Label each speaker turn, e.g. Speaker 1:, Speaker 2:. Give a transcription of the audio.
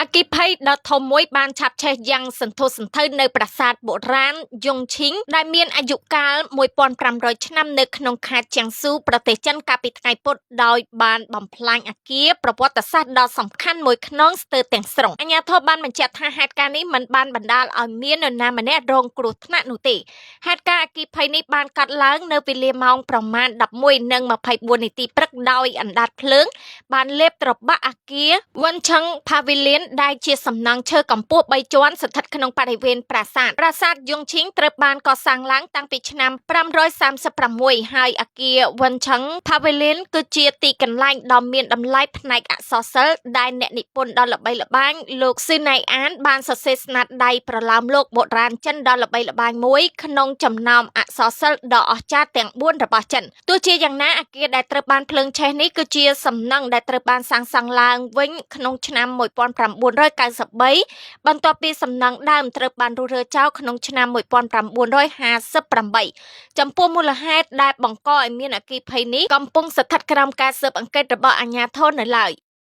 Speaker 1: អគ្គិភ័យដ៏ធំមួយបានឆាបឆេះយ៉ាងសន្ធោសន្ធៅនៅប្រាសាទបុរាណយងឈីងដែលមានអាយុកាល1500ឆ្នាំនៅក្នុងខេត្តជាងស៊ូប្រទេសចិនកាលពីថ្ងៃពុធដោយបានបំផ្លាញអគារប្រវត្តិសាស្ត្រដ៏សំខាន់មួយខ្នងស្ទើរទាំងស្រុងអាជ្ញាធរបានបញ្ជាក់ថាហេតុការណ៍នេះមិនបានបណ្ដាលឲ្យមាននរណាម្នាក់រងគ្រោះថ្នាក់នោះទេហេតុការណ៍អគ្គិភ័យនេះបានកើតឡើងនៅវេលាម៉ោងប្រមាណ 11:24 នាទីព្រឹកដោយអណ្ដាតភ្លើងបានលេបត្របាក់អគារ Wencheng Pavilion ដែលជាសំណង់ឈើកម្ពស់3ជាន់ស្ថិតក្នុងបរិវេណប្រាសាទយងឈីងត្រូវបានកសាងឡើងតាំងពីឆ្នាំ536ហើយអគារ Wencheng Pavilion គឺជាទីកន្លែងដ៏មានតម្លៃផ្នែកអក្សរសិល្ប៍ដែលអ្នកនិពន្ធដ៏ល្បីល្បាញលោកស៊ឺណៃអានបានសរសេរស្នាដៃប្រលោមលោកបុរាណចិនដ៏ល្បីល្បាញមួយក្នុងចំណោមអក្សរសិល្ប៍ដ៏អស្ចារ្យទាំង4របស់ចិនទោះជាយ៉ាងណាអគារដែលត្រូវបានភ្លើងឆេះនេះគឺជាសំណង់ដែលត្រូវបានសាងសង់ឡើងវិញក្នុងឆ្នាំ1993បន្ទាប់ពីសំណង់ដើមត្រូវបានរុះរើចោលក្នុងឆ្នាំ1958ចំពោះមូលហេតុដែលបង្កឲ្យមានអគ្គិភ័យនេះកំពុងស្ថិតក្រោមការស៊ើបអង្កេតរបស់អាជ្ញាធរនៅឡើយ